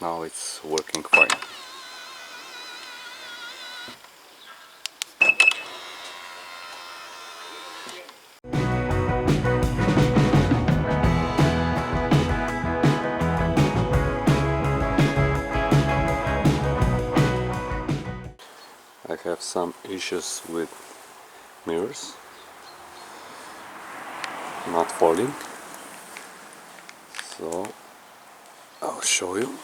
Now it's working fine. I have some issues with mirrors not folding, so I'll show you.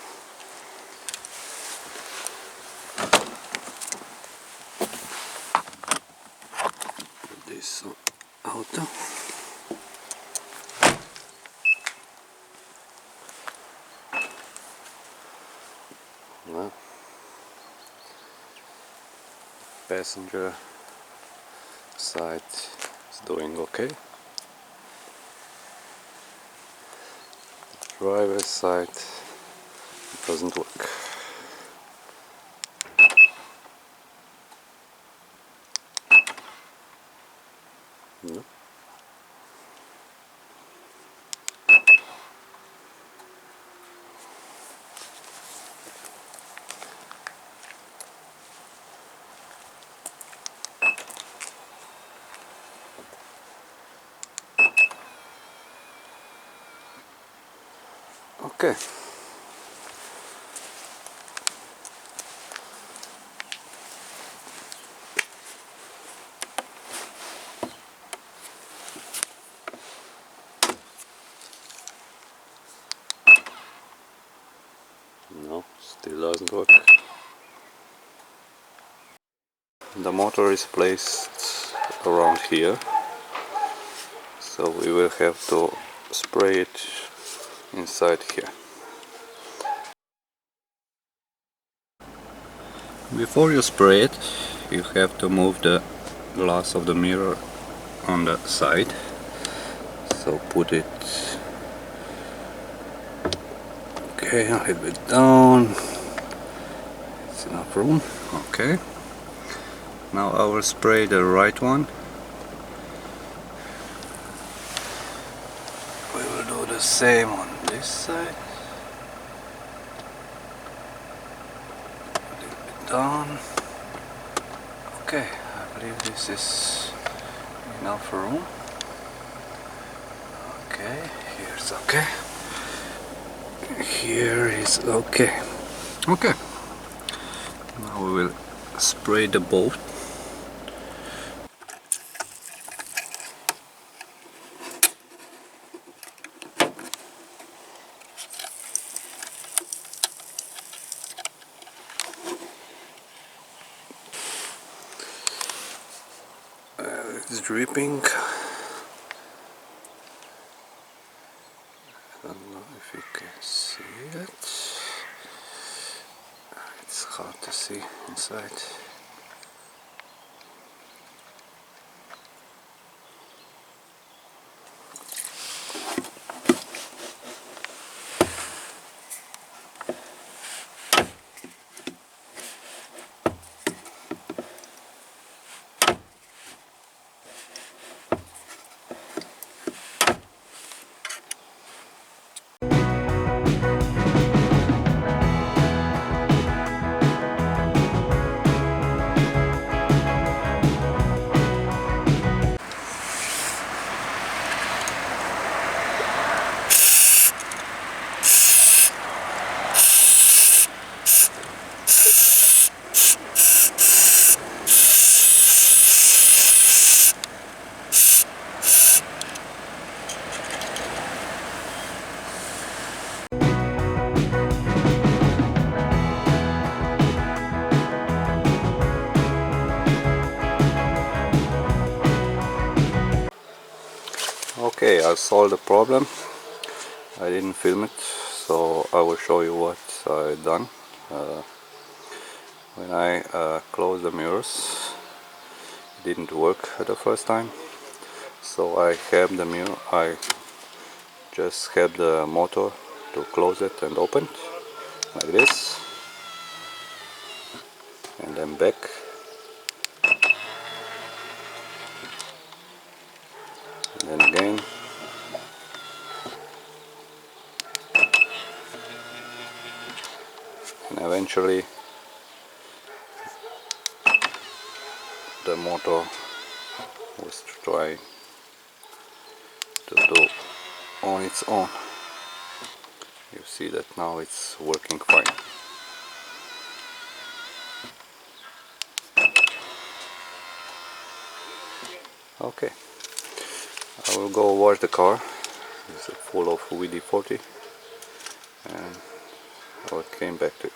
Put this out. Well, passenger side is doing okay. Driver's side doesn't work. No. Okay. No, still doesn't work. The motor is placed around here, so we will have to spray it inside here. Before you spray it, you have to move the glass of the mirror on the side. So put it a little bit down. It's enough room. Okay. Now I will spray the right one. We will do the same on this side. A little bit down. Okay, I believe this is enough room. Okay, here's okay. Here is okay. Okay. Now we will spray the boat. It's dripping. I don't know if you can see it. It's hard to see inside. Okay, I solved the problem. I didn't film it, so I will show you what I done. When I closed the mirrors, it didn't work the first time, so I have the mirror. I just have the motor to close it and open like this, and then back. And then again. and eventually the motor was trying to do on its own. You see that now it's working fine. Okay, I will go wash the car. It's full of WD-40 and I came back to you.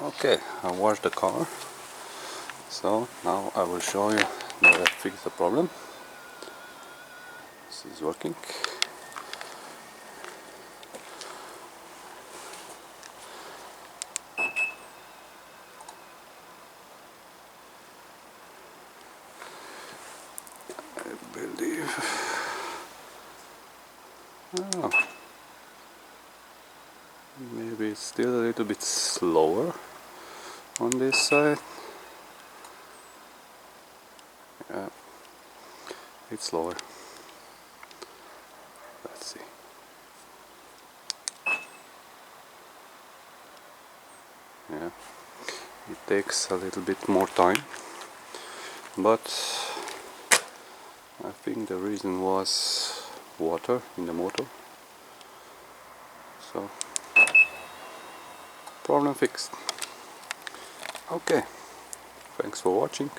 Okay, I washed the car, so now I will show you that I fixed the problem. This is working. I believe. Oh, maybe it's still a little bit slower on this side. Yeah, it's slower. Let's see. Yeah, it takes a little bit more time, but I think the reason was water in the motor. So, problem fixed. Okay, thanks for watching.